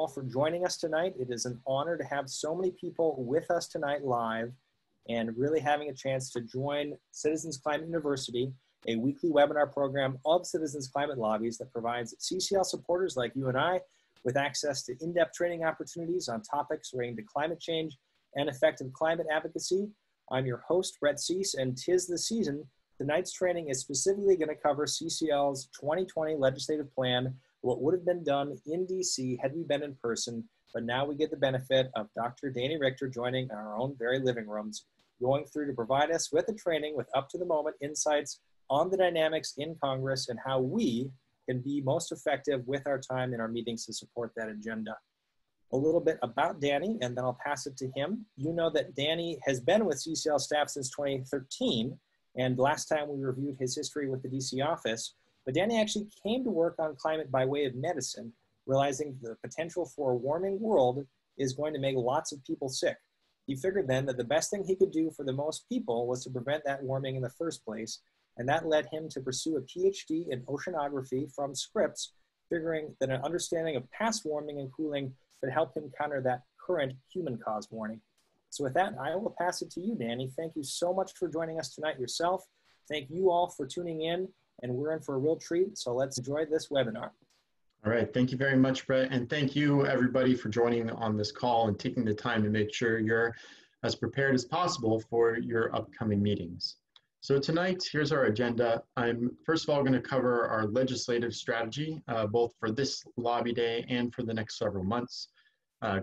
all for joining us tonight. It is an honor to have so many people with us tonight live and really having a chance to join Citizens Climate University, a weekly webinar program of Citizens Climate Lobbies that provides CCL supporters like you and I with access to in-depth training opportunities on topics relating to climate change and effective climate advocacy. I'm your host, Brett Cease, and 'tis the season. Tonight's training is specifically going to cover CCL's 2020 legislative plan, what would have been done in DC had we been in person, but now we get the benefit of Dr. Danny Richter joining our own very living rooms, going through to provide us with a training with up-to-the-moment insights on the dynamics in Congress and how we can be most effective with our time in our meetings to support that agenda. A little bit about Danny, and then I'll pass it to him. You know that Danny has been with CCL staff since 2013, and last time we reviewed his history with the DC office, but Danny actually came to work on climate by way of medicine, realizing the potential for a warming world is going to make lots of people sick. He figured then that the best thing he could do for the most people was to prevent that warming in the first place, and that led him to pursue a PhD in oceanography from Scripps, figuring that an understanding of past warming and cooling could help him counter that current human-caused warming. So with that, I will pass it to you, Danny. Thank you so much for joining us tonight yourself. Thank you all for tuning in, and we're in for a real treat, so let's enjoy this webinar. All right, thank you very much, Brett, and thank you everybody for joining on this call and taking the time to make sure you're as prepared as possible for your upcoming meetings. So tonight, here's our agenda. I'm first of all going to cover our legislative strategy, both for this lobby day and for the next several months.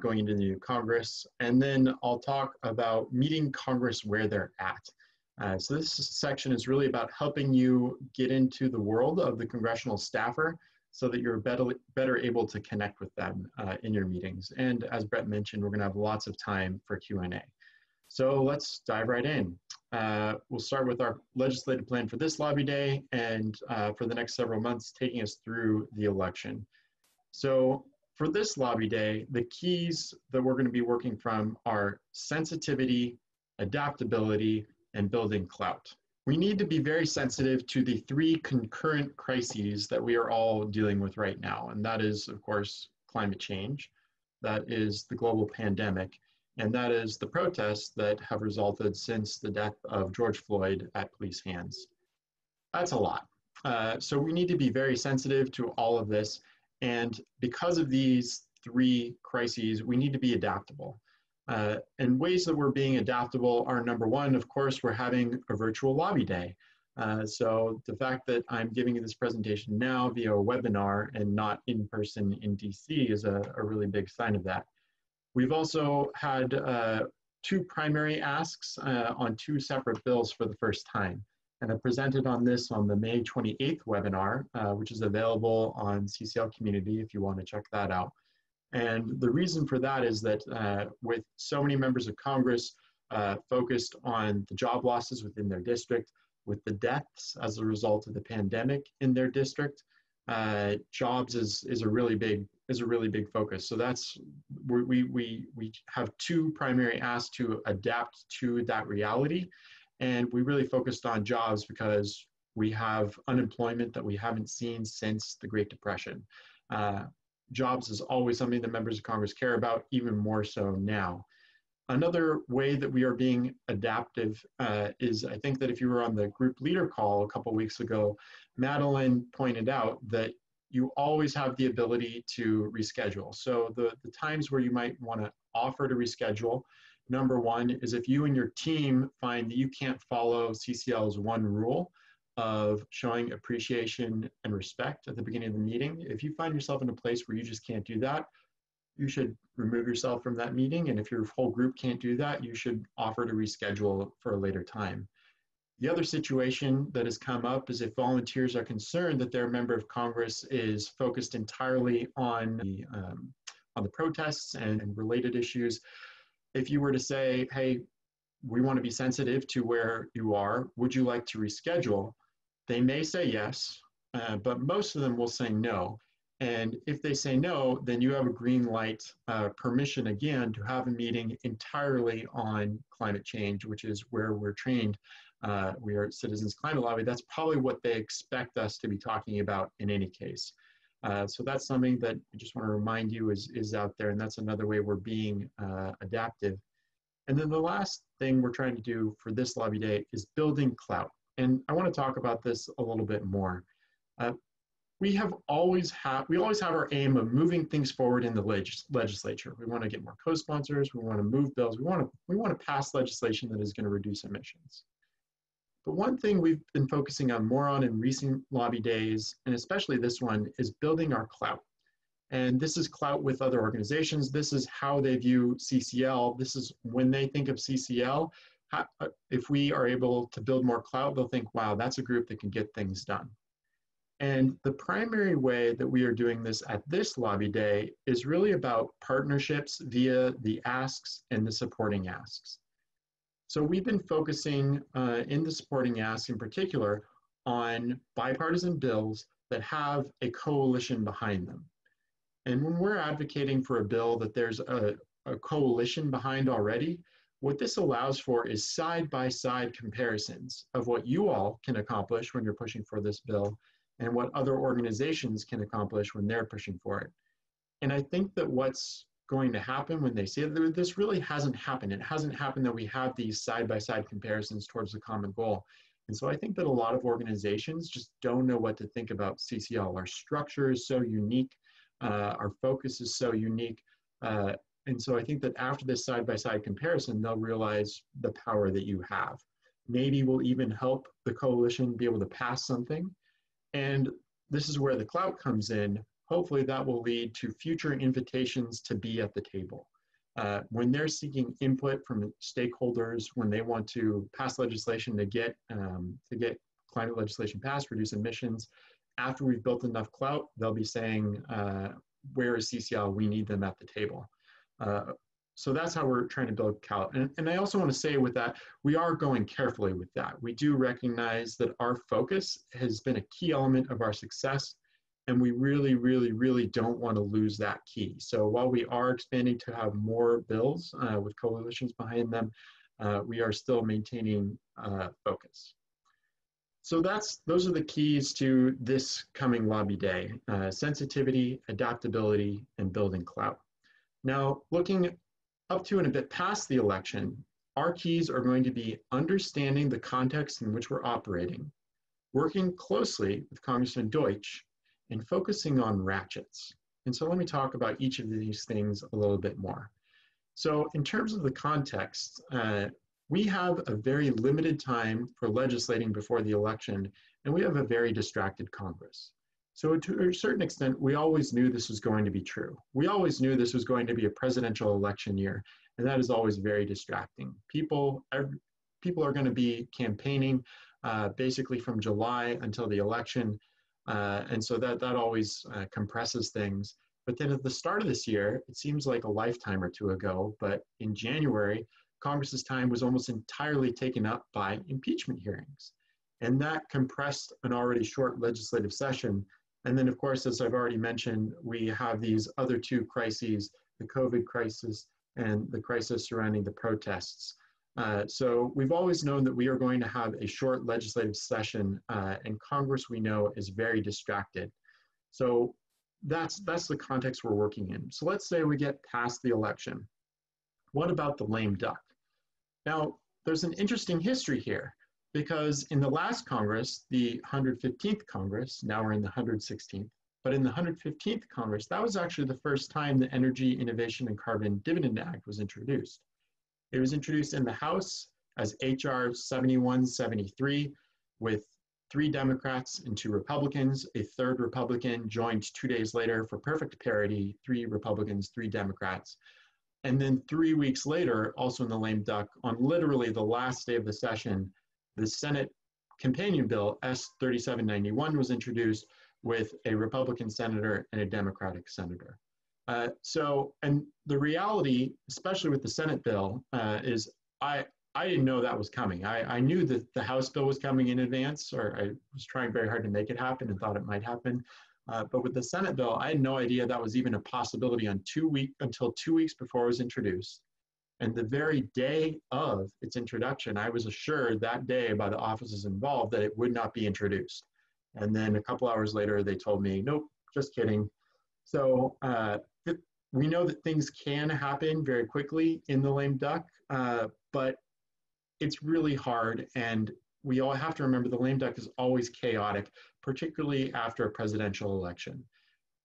Going into the new Congress, and then I'll talk about meeting Congress where they're at. So this section is really about helping you get into the world of the congressional staffer so that you're better able to connect with them in your meetings. And as Brett mentioned, we're gonna have lots of time for Q&A. So let's dive right in. We'll start with our legislative plan for this lobby day and for the next several months, taking us through the election. So for this lobby day, the keys that we're going to be working from are sensitivity, adaptability, and building clout. We need to be very sensitive to the three concurrent crises that we are all dealing with right now. And that is, of course, climate change, that is the global pandemic, and that is the protests that have resulted since the death of George Floyd at police hands. That's a lot. So we need to be very sensitive to all of this. And because of these three crises, we need to be adaptable. And ways that we're being adaptable are, number one, of course, we're having a virtual lobby day. So the fact that I'm giving you this presentation now via a webinar and not in person in DC is a really big sign of that. We've also had two primary asks on two separate bills for the first time. And I presented on this on the May 28th webinar, which is available on CCL Community if you want to check that out. And the reason for that is that with so many members of Congress focused on the job losses within their district, with the deaths as a result of the pandemic in their district, jobs is a really big focus. So that's we have two primary asks to adapt to that reality. And we really focused on jobs because we have unemployment that we haven't seen since the Great Depression. Jobs is always something that members of Congress care about, even more so now. Another way that we are being adaptive is, I think that if you were on the group leader call a couple weeks ago, Madeline pointed out that you always have the ability to reschedule. So the times where you might want to offer to reschedule, number one is if you and your team find that you can't follow CCL's one rule of showing appreciation and respect at the beginning of the meeting. If you find yourself in a place where you just can't do that, you should remove yourself from that meeting. And if your whole group can't do that, you should offer to reschedule for a later time. The other situation that has come up is if volunteers are concerned that their member of Congress is focused entirely on the protests and related issues. If you were to say, hey, we want to be sensitive to where you are, would you like to reschedule? They may say yes, but most of them will say no. And if they say no, then you have a green light permission again to have a meeting entirely on climate change, which is where we're trained. We are at Citizens Climate Lobby. That's probably what they expect us to be talking about in any case. So that's something that I just want to remind you is out there, and that's another way we're being adaptive. And then the last thing we're trying to do for this lobby day is building clout. And I want to talk about this a little bit more. Uh, we always have our aim of moving things forward in the legislature. We want to get more co-sponsors. We want to move bills. We want to pass legislation that is going to reduce emissions. But one thing we've been focusing on more on in recent lobby days, and especially this one, is building our clout. And this is clout with other organizations. This is how they view CCL. This is when they think of CCL, if we are able to build more clout, they'll think, wow, that's a group that can get things done. And the primary way that we are doing this at this lobby day is really about partnerships via the asks and the supporting asks. So we've been focusing in the supporting asks in particular on bipartisan bills that have a coalition behind them. And when we're advocating for a bill that there's a coalition behind already, what this allows for is side-by-side comparisons of what you all can accomplish when you're pushing for this bill and what other organizations can accomplish when they're pushing for it. And I think that what's going to happen when they say that this really hasn't happened. It hasn't happened that we have these side-by-side comparisons towards the common goal. And so I think that a lot of organizations just don't know what to think about CCL. Our structure is so unique. Our focus is so unique. And so I think that after this side-by-side comparison, they'll realize the power that you have. Maybe we'll even help the coalition be able to pass something. And this is where the clout comes in. Hopefully that will lead to future invitations to be at the table. When they're seeking input from stakeholders, when they want to pass legislation to get climate legislation passed, reduce emissions, after we've built enough clout, they'll be saying, where is CCL? We need them at the table. So that's how we're trying to build clout. And I also want to say with that, we are going carefully with that. We do recognize that our focus has been a key element of our success, and we really, really, really don't want to lose that key. So while we are expanding to have more bills with coalitions behind them, we are still maintaining focus. So those are the keys to this coming lobby day: sensitivity, adaptability, and building clout. Now, looking up to and a bit past the election, our keys are going to be understanding the context in which we're operating, working closely with Congressman Deutsch, and focusing on ratchets. And so let me talk about each of these things a little bit more. So in terms of the context, we have a very limited time for legislating before the election, and we have a very distracted Congress. So to a certain extent, we always knew this was going to be true. We always knew this was going to be a presidential election year, and that is always very distracting. People are going to be campaigning basically from July until the election, and so that always compresses things. But then at the start of this year, it seems like a lifetime or two ago, but in January, Congress's time was almost entirely taken up by impeachment hearings. And that compressed an already short legislative session. And then, of course, as I've already mentioned, we have these other two crises, the COVID crisis and the crisis surrounding the protests. So we've always known that we are going to have a short legislative session, and Congress, we know, is very distracted. So that's the context we're working in. So let's say we get past the election. What about the lame duck? Now, there's an interesting history here, because in the last Congress, the 115th Congress, now we're in the 116th, but in the 115th Congress, that was actually the first time the Energy Innovation and Carbon Dividend Act was introduced. It was introduced in the House as H.R. 7173 with 3 Democrats and 2 Republicans. A third Republican joined 2 days later for perfect parity, 3 Republicans, 3 Democrats. And then 3 weeks later, also in the lame duck, on literally the last day of the session, the Senate companion bill, S-3791, was introduced with a Republican senator and a Democratic senator. And the reality, especially with the Senate bill, is I didn't know that was coming. I knew that the House bill was coming in advance, or I was trying very hard to make it happen and thought it might happen. But with the Senate bill, I had no idea that was even a possibility until 2 weeks before it was introduced. And the very day of its introduction, I was assured that day by the offices involved that it would not be introduced. And then a couple hours later, they told me, nope, just kidding. So we know that things can happen very quickly in the lame duck, but it's really hard. And we all have to remember the lame duck is always chaotic, particularly after a presidential election.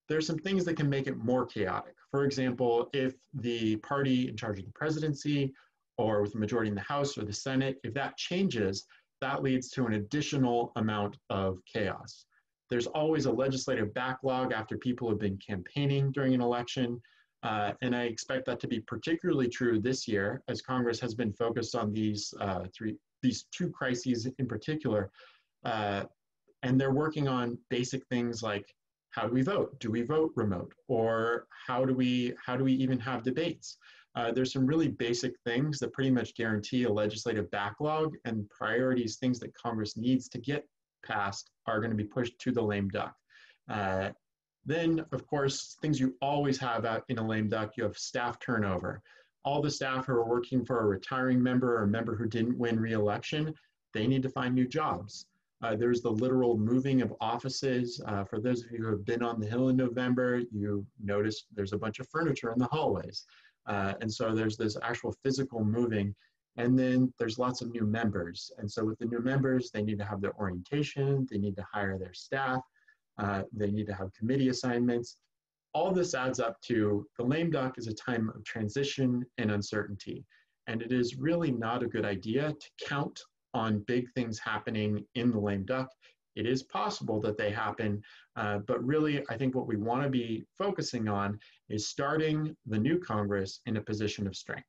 There's some things that can make it more chaotic. For example, if the party in charge of the presidency or with the majority in the House or the Senate, if that changes, that leads to an additional amount of chaos. There's always a legislative backlog after people have been campaigning during an election. And I expect that to be particularly true this year, as Congress has been focused on these two crises in particular. And they're working on basic things like, how do we vote? Do we vote remote? Or how do we even have debates? There's some really basic things that pretty much guarantee a legislative backlog, and priorities, things that Congress needs to get passed, are going to be pushed to the lame duck. Then, of course, things you always have out in a lame duck, you have staff turnover. All the staff who are working for a retiring member or a member who didn't win re-election, they need to find new jobs. There's the literal moving of offices. For those of you who have been on the Hill in November, you noticed there's a bunch of furniture in the hallways. And so there's this actual physical moving. And then there's lots of new members. And so with the new members, they need to have their orientation, they need to hire their staff, they need to have committee assignments. All this adds up to the lame duck is a time of transition and uncertainty. And it is really not a good idea to count on big things happening in the lame duck. It is possible that they happen, but really I think what we want to be focusing on is starting the new Congress in a position of strength.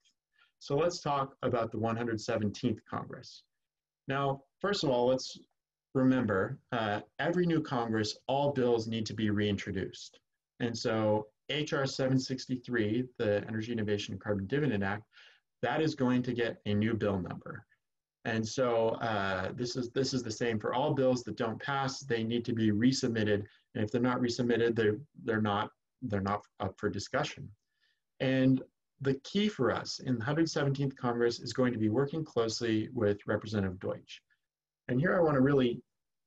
So let's talk about the 117th Congress. Now, first of all, let's remember, every new Congress, all bills need to be reintroduced. And so HR 763, the Energy Innovation and Carbon Dividend Act, that is going to get a new bill number. And so this is the same for all bills that don't pass. They need to be resubmitted. And if they're not resubmitted, they're not up for discussion. And the key for us in the 117th Congress is going to be working closely with Representative Deutsch. And here I want to really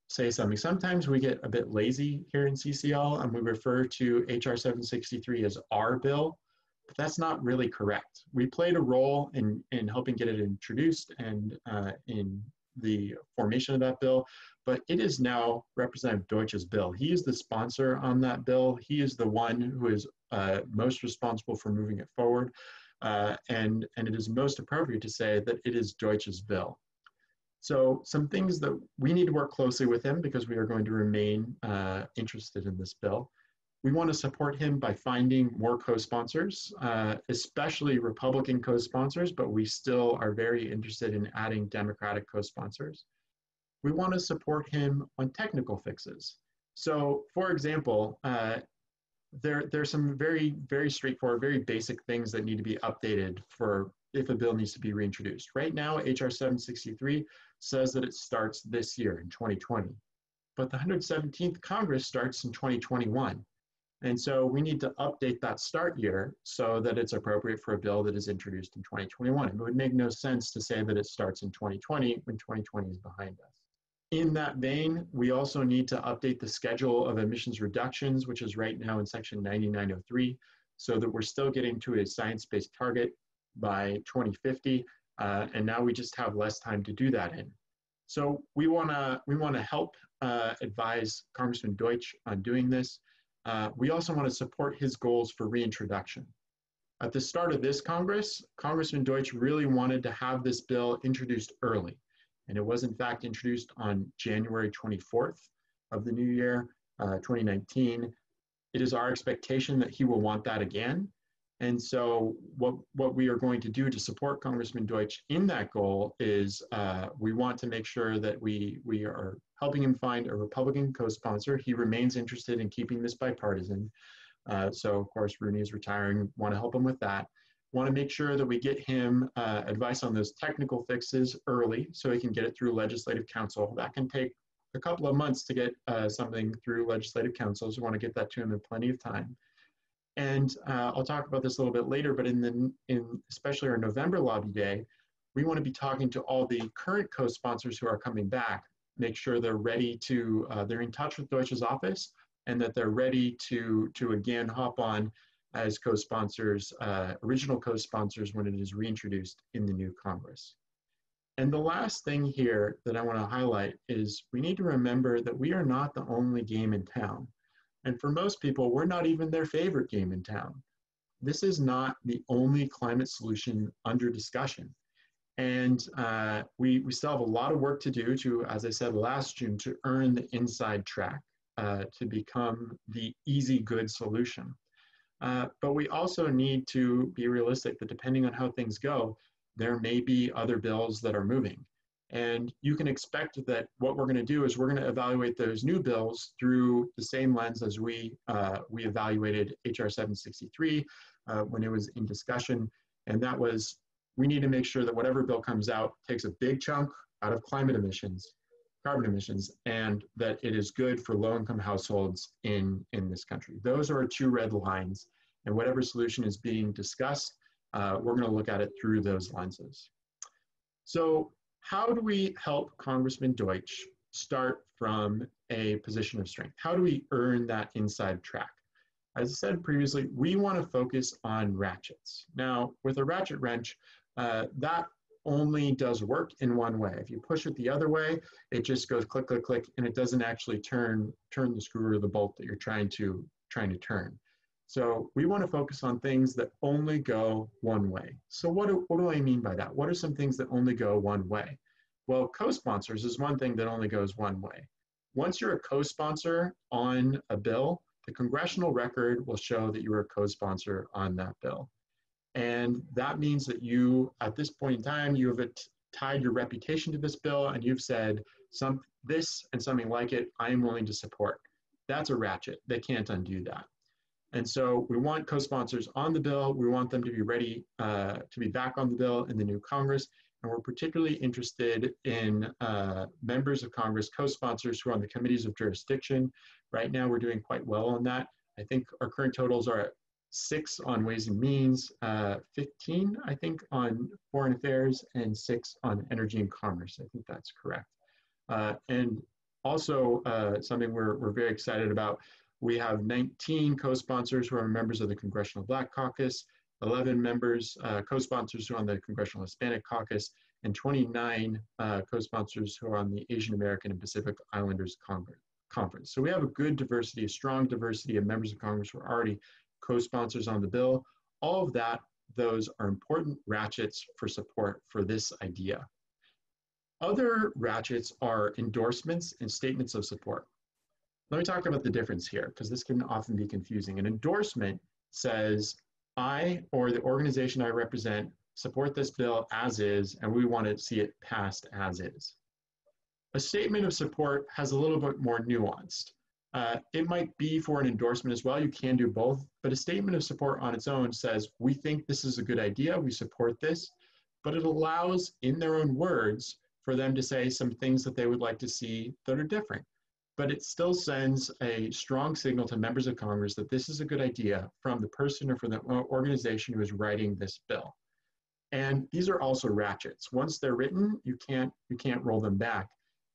say something. Sometimes we get a bit lazy here in CCL and we refer to HR 763 as our bill, but that's not really correct. We played a role in helping get it introduced and in the formation of that bill, but it is now Representative Deutsch's bill. He is the sponsor on that bill. He is the one who is most responsible for moving it forward. And it is most appropriate to say that it is Deutsch's bill. So some things that we need to work closely with him because we are going to remain interested in this bill. We want to support him by finding more co-sponsors, especially Republican co-sponsors, but we still are very interested in adding Democratic co-sponsors. We want to support him on technical fixes. So for example, there's some very, very straightforward, very basic things that need to be updated for if a bill needs to be reintroduced. Right now, HR 763 says that it starts this year in 2020, but the 117th Congress starts in 2021. And so we need to update that start year so that it's appropriate for a bill that is introduced in 2021. It would make no sense to say that it starts in 2020 when 2020 is behind us. In that vein, we also need to update the schedule of emissions reductions, which is right now in section 9903, so that we're still getting to a science-based target by 2050, and now we just have less time to do that in. So we want to help advise Congressman Deutsch on doing this. We also want to support his goals for reintroduction. At the start of this Congress, Congressman Deutsch really wanted to have this bill introduced early. And it was in fact introduced on January 24th of the new year, 2019. It is our expectation that he will want that again. And so what we are going to do to support Congressman Deutsch in that goal is we want to make sure that we are helping him find a Republican co-sponsor. He remains interested in keeping this bipartisan. So of course, Rooney is retiring, want to help him with that. Want to make sure that we get him advice on those technical fixes early so he can get it through Legislative Council. That can take a couple of months to get something through Legislative Council, so we want to get that to him in plenty of time. And I'll talk about this a little bit later, but in especially our November lobby day, we want to be talking to all the current co-sponsors who are coming back, make sure they're ready to, they're in touch with Deutsch's office, and that they're ready to again hop on as co-sponsors, original co-sponsors when it is reintroduced in the new Congress. And the last thing here that I want to highlight is we need to remember that we are not the only game in town. And for most people, we're not even their favorite game in town. This is not the only climate solution under discussion. And we still have a lot of work to do to, as I said last June, to earn the inside track to become the easy, good solution. But we also need to be realistic that depending on how things go, there may be other bills that are moving. And you can expect that what we're going to do is we're going to evaluate those new bills through the same lens as we evaluated HR 763 when it was in discussion. And that was, we need to make sure that whatever bill comes out takes a big chunk out of climate emissions, carbon emissions, and that it is good for low-income households in this country. Those are our two red lines. And whatever solution is being discussed, we're going to look at it through those lenses. So how do we help Congressman Deutsch start from a position of strength? How do we earn that inside track? As I said previously, we want to focus on ratchets. Now, with a ratchet wrench, that only does work in one way. If you push it the other way, it just goes click, click, click, and it doesn't actually turn the screw or the bolt that you're trying to turn. So we want to focus on things that only go one way. So what do I mean by that? What are some things that only go one way? Well, co-sponsors is one thing that only goes one way. Once you're a co-sponsor on a bill, the congressional record will show that you were a co-sponsor on that bill. And that means that you, at this point in time, you have tied your reputation to this bill and you've said, this and something like it, I am willing to support. That's a ratchet. They can't undo that. And so we want co-sponsors on the bill. We want them to be ready to be back on the bill in the new Congress. And we're particularly interested in members of Congress, co-sponsors who are on the committees of jurisdiction. Right now, we're doing quite well on that. I think our current totals are at 6 on Ways and Means, 15, I think, on Foreign Affairs, and 6 on Energy and Commerce. I think that's correct. And also something we're very excited about, we have 19 co-sponsors who are members of the Congressional Black Caucus, 11 members, co-sponsors who are on the Congressional Hispanic Caucus, and 29 co-sponsors who are on the Asian American and Pacific Islanders Conference. So we have a good diversity, a strong diversity of members of Congress who are already co-sponsors on the bill. All of those are important ratchets for support for this idea. Other ratchets are endorsements and statements of support. Let me talk about the difference here, because this can often be confusing. An endorsement says, I or the organization I represent support this bill as is, and we want to see it passed as is. A statement of support has a little bit more nuanced. It might be for an endorsement as well. You can do both, but a statement of support on its own says, we think this is a good idea, we support this, but it allows, in their own words, for them to say some things that they would like to see that are different. But it still sends a strong signal to members of Congress that this is a good idea from the person or from the organization who is writing this bill. And these are also ratchets. Once they're written, you can't roll them back.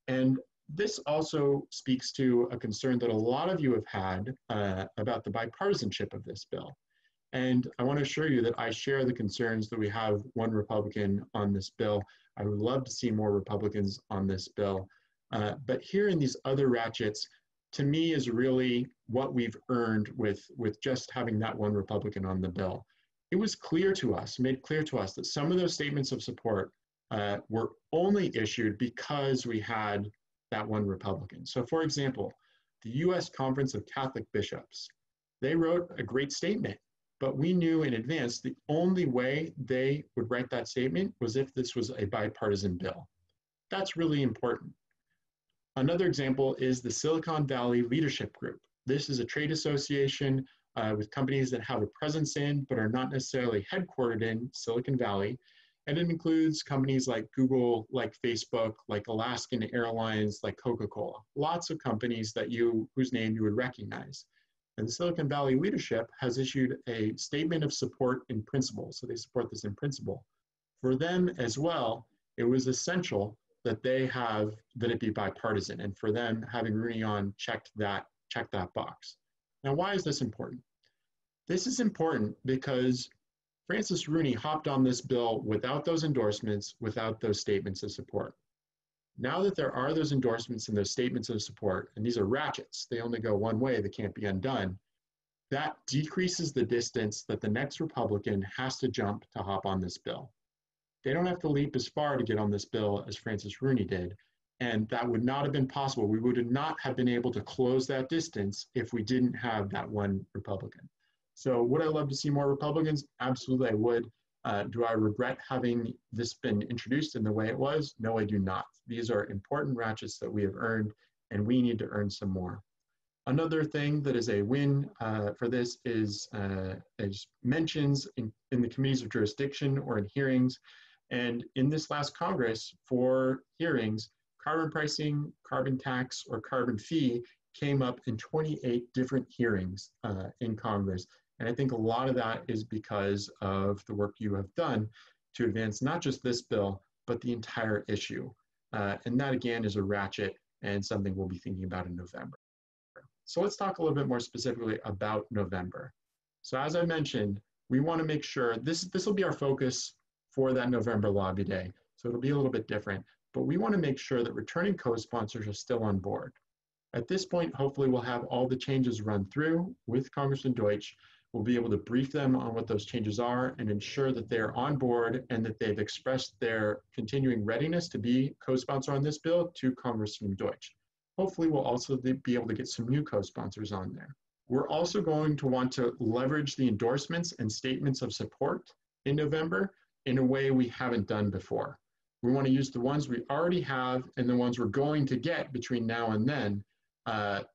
And this also speaks to a concern that a lot of you have had about the bipartisanship of this bill. And I want to assure you that I share the concerns that we have one Republican on this bill. I would love to see more Republicans on this bill. But here in these other ratchets, to me, is really what we've earned with just having that one Republican on the bill. It was clear to us, made clear to us, that some of those statements of support were only issued because we had that one Republican. So for example, the U.S. Conference of Catholic Bishops, they wrote a great statement, but we knew in advance the only way they would write that statement was if this was a bipartisan bill. That's really important. Another example is the Silicon Valley Leadership Group. This is a trade association with companies that have a presence in, but are not necessarily headquartered in Silicon Valley. And it includes companies like Google, like Facebook, like Alaskan Airlines, like Coca-Cola. Lots of companies whose name you would recognize. And the Silicon Valley leadership has issued a statement of support in principle. So they support this in principle. For them as well, it was essential that it be bipartisan, and for them, having Rooney on checked that check that box. Now, why is this important? This is important because Francis Rooney hopped on this bill without those endorsements, without those statements of support. Now that there are those endorsements and those statements of support, and these are ratchets, they only go one way, they can't be undone, that decreases the distance that the next Republican has to jump to hop on this bill. They don't have to leap as far to get on this bill as Francis Rooney did, and that would not have been possible. We would not have been able to close that distance if we didn't have that one Republican. So would I love to see more Republicans? Absolutely, I would. Do I regret having this been introduced in the way it was? No, I do not. These are important ratchets that we have earned, and we need to earn some more. Another thing that is a win for this is mentions in the committees of jurisdiction or in hearings. And in this last Congress for hearings, carbon pricing, carbon tax, or carbon fee came up in 28 different hearings in Congress. And I think a lot of that is because of the work you have done to advance not just this bill, but the entire issue. And that again is a ratchet and something we'll be thinking about in November. So let's talk a little bit more specifically about November. So as I mentioned, we want to make sure this will be our focus for that November lobby day. So it'll be a little bit different, but we want to make sure that returning co-sponsors are still on board. At this point, hopefully we'll have all the changes run through with Congressman Deutsch. We'll be able to brief them on what those changes are and ensure that they're on board and that they've expressed their continuing readiness to be co-sponsor on this bill to Congressman Deutsch. Hopefully we'll also be able to get some new co-sponsors on there. We're also going to want to leverage the endorsements and statements of support in November in a way we haven't done before. We want to use the ones we already have and the ones we're going to get between now and then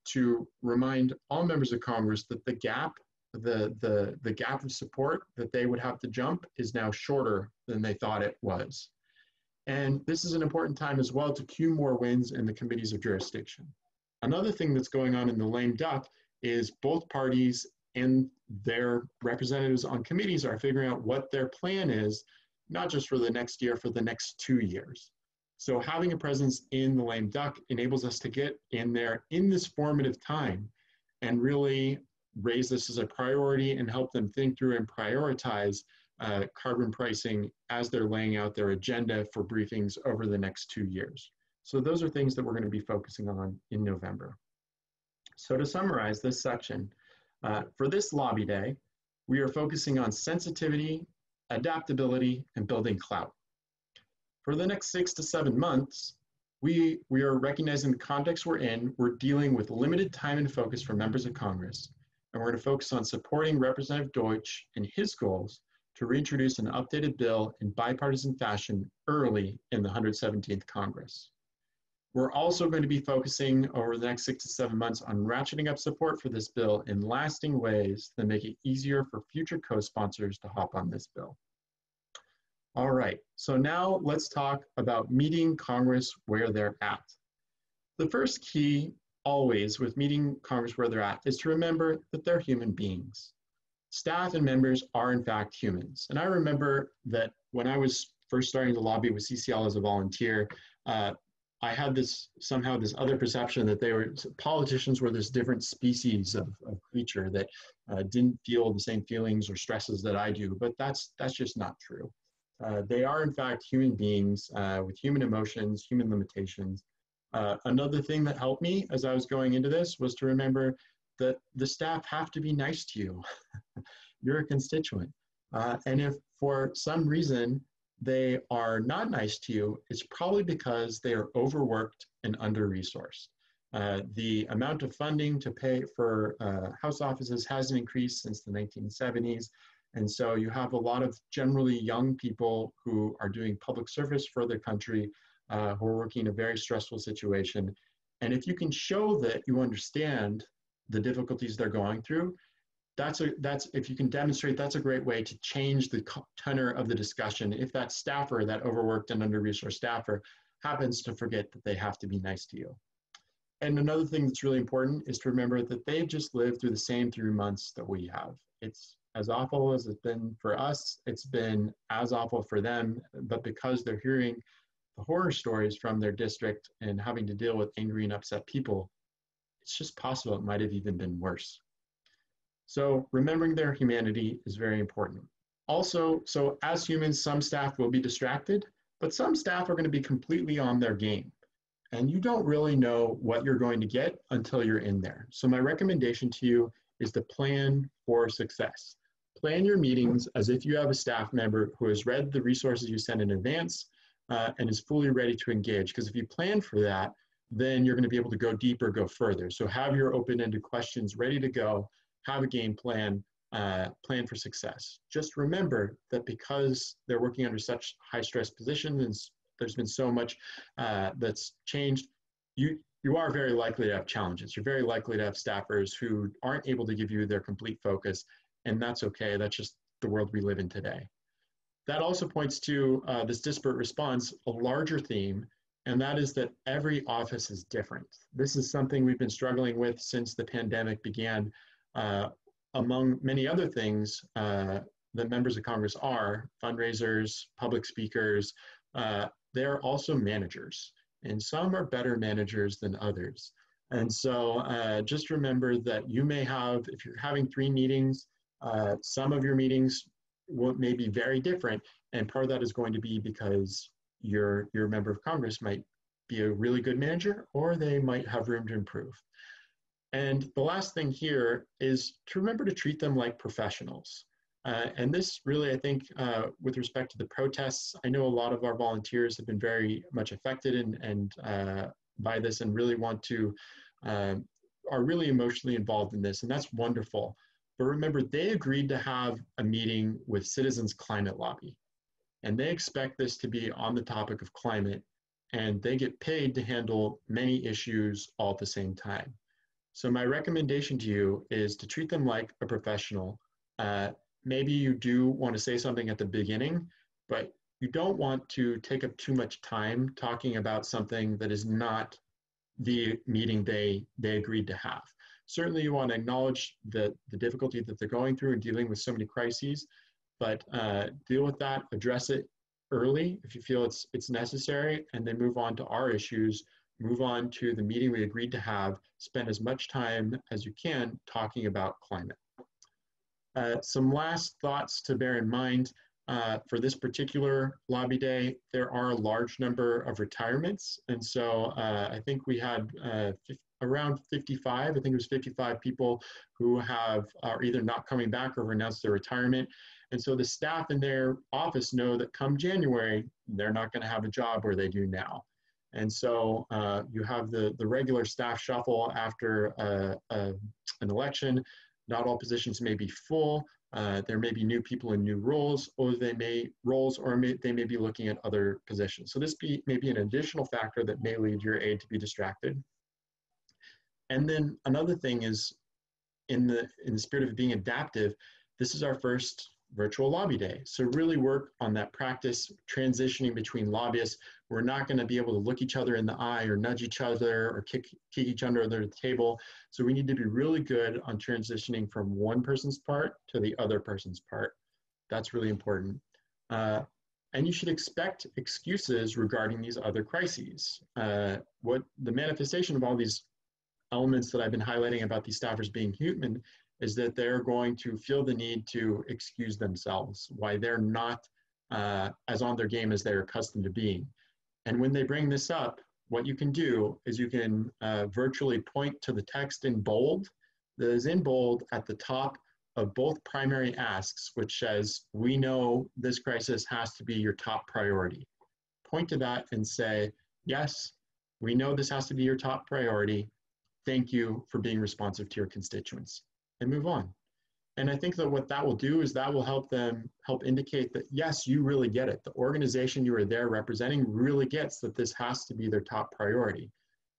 to remind all members of Congress that the gap of support that they would have to jump is now shorter than they thought it was. And this is an important time as well to cue more wins in the committees of jurisdiction. Another thing that's going on in the lame duck is both parties and their representatives on committees are figuring out what their plan is, not just for the next year, for the next 2 years. So having a presence in the lame duck enables us to get in there in this formative time and really raise this as a priority and help them think through and prioritize carbon pricing as they're laying out their agenda for briefings over the next 2 years. So those are things that we're going to be focusing on in November. So to summarize this section, for this lobby day, we are focusing on sensitivity, adaptability, and building clout. For the next 6 to 7 months, we are recognizing the context we're in. We're dealing with limited time and focus for members of Congress, and we're going to focus on supporting Representative Deutsch and his goals to reintroduce an updated bill in bipartisan fashion early in the 117th Congress. We're also going to be focusing over the next 6 to 7 months on ratcheting up support for this bill in lasting ways that make it easier for future co-sponsors to hop on this bill. All right, so now let's talk about meeting Congress where they're at. The first key always with meeting Congress where they're at is to remember that they're human beings. Staff and members are in fact humans. And I remember that when I was first starting to lobby with CCL as a volunteer, I had this other perception that politicians were this different species of creature that didn't feel the same feelings or stresses that I do, but that's just not true. They are in fact human beings with human emotions, human limitations. Another thing that helped me as I was going into this was to remember that the staff have to be nice to you. You're a constituent. And if for some reason they are not nice to you, it's probably because they are overworked and under-resourced. The amount of funding to pay for House offices hasn't increased since the 1970s. And so you have a lot of generally young people who are doing public service for their country, who are working in a very stressful situation. And if you can show that you understand the difficulties they're going through, if you can demonstrate, that's a great way to change the tenor of the discussion. If that staffer, that overworked and under-resourced staffer, happens to forget that they have to be nice to you. And another thing that's really important is to remember that they've just lived through the same 3 months that we have. It's as awful as it's been for us, it's been as awful for them, but because they're hearing the horror stories from their district and having to deal with angry and upset people, it's just possible it might have even been worse. So remembering their humanity is very important. Also, so as humans, some staff will be distracted, but some staff are going to be completely on their game. And you don't really know what you're going to get until you're in there. So my recommendation to you is to plan for success. Plan your meetings as if you have a staff member who has read the resources you send in advance and is fully ready to engage. Because if you plan for that, then you're going to be able to go deeper, go further. So have your open-ended questions ready to go, have a game plan, plan for success. Just remember that because they're working under such high stress positions and there's been so much that's changed, you are very likely to have challenges. You're very likely to have staffers who aren't able to give you their complete focus, and that's okay. That's just the world we live in today. That also points to this disparate response, a larger theme, and that is that every office is different. This is something we've been struggling with since the pandemic began. Among many other things that members of Congress are, fundraisers, public speakers, they're also managers, and some are better managers than others. And so just remember that you may have, if you're having 3 meetings, some of your meetings may be very different, and part of that is going to be because your member of Congress might be a really good manager, or they might have room to improve. And the last thing here is to remember to treat them like professionals. And this really, I think, with respect to the protests, I know a lot of our volunteers have been very much affected by this and really want to, are really emotionally involved in this, and that's wonderful. But remember, they agreed to have a meeting with Citizens Climate Lobby, and they expect this to be on the topic of climate, and they get paid to handle many issues all at the same time. So my recommendation to you is to treat them like a professional. Maybe you do want to say something at the beginning, but you don't want to take up too much time talking about something that is not the meeting they agreed to have. Certainly you want to acknowledge the difficulty that they're going through and dealing with so many crises, but deal with that, address it early if you feel it's necessary, and then move on to our issues, move on to the meeting we agreed to have, spend as much time as you can talking about climate. Some last thoughts to bear in mind for this particular lobby day, there are a large number of retirements. And so I think we had around 55, I think it was 55 people who are either not coming back or announced their retirement. And so the staff in their office know that come January, they're not going to have a job where they do now. And so you have the regular staff shuffle after an election. Not all positions may be full. There may be new people in new roles, or they may be looking at other positions. So this may be an additional factor that may lead your aide to be distracted. And then another thing is, in the spirit of being adaptive, this is our first virtual lobby day. So really work on that practice transitioning between lobbyists. We're not going to be able to look each other in the eye or nudge each other or kick each other under the table. So we need to be really good on transitioning from one person's part to the other person's part. That's really important. And you should expect excuses regarding these other crises. What the manifestation of all these elements that I've been highlighting about these staffers being human is that they're going to feel the need to excuse themselves, why they're not as on their game as they're accustomed to being. And when they bring this up, what you can do is you can virtually point to the text in bold that is in bold at the top of both primary asks, which says, we know this crisis has to be your top priority. Point to that and say, yes, we know this has to be your top priority. Thank you for being responsive to your constituents, and move on. And I think that what that will do is that will help them indicate that, yes, you really get it. The organization you are there representing really gets that this has to be their top priority.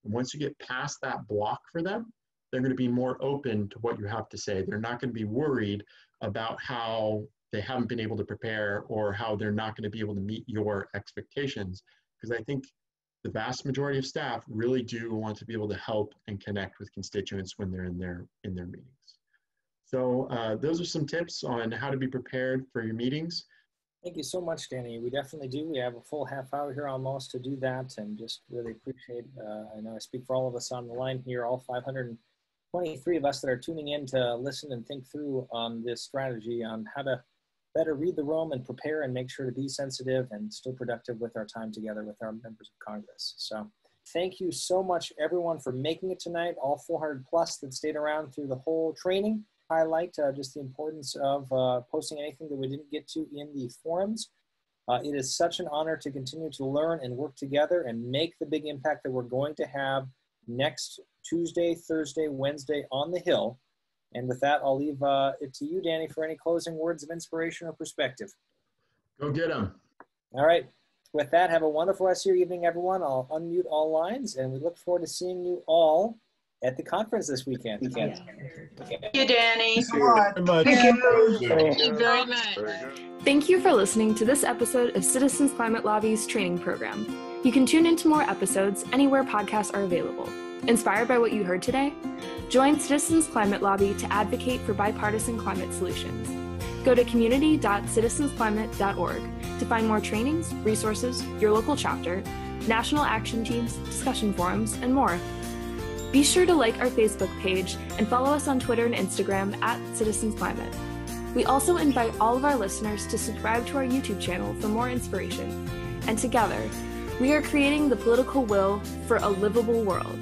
And once you get past that block for them, they're going to be more open to what you have to say. They're not going to be worried about how they haven't been able to prepare or how they're not going to be able to meet your expectations. Because I think the vast majority of staff really do want to be able to help and connect with constituents when they're in their meetings. So those are some tips on how to be prepared for your meetings. Thank you so much, Danny. We definitely do. We have a full half hour here almost to do that, and just really appreciate, I know I speak for all of us on the line here, all 523 of us that are tuning in to listen and think through this strategy on how to better read the room and prepare and make sure to be sensitive and still productive with our time together with our members of Congress. So thank you so much, everyone, for making it tonight, all 400 plus that stayed around through the whole training. Highlight just the importance of posting anything that we didn't get to in the forums. It is such an honor to continue to learn and work together and make the big impact that we're going to have next Tuesday, Thursday, Wednesday on the Hill. And with that, I'll leave it to you, Danny, for any closing words of inspiration or perspective. Go get them. All right. With that, have a wonderful rest of your evening, everyone. I'll unmute all lines, and we look forward to seeing you all at the conference this weekend. Thank you, Danny. Thank you very much. Thank you for listening to this episode of Citizens Climate Lobby's training program. You can tune into more episodes anywhere podcasts are available. Inspired by what you heard today? Join Citizens Climate Lobby to advocate for bipartisan climate solutions. Go to community.citizensclimate.org to find more trainings, resources, your local chapter, national action teams, discussion forums, and more. Be sure to like our Facebook page and follow us on Twitter and Instagram at Citizens Climate. We also invite all of our listeners to subscribe to our YouTube channel for more inspiration. And together, we are creating the political will for a livable world.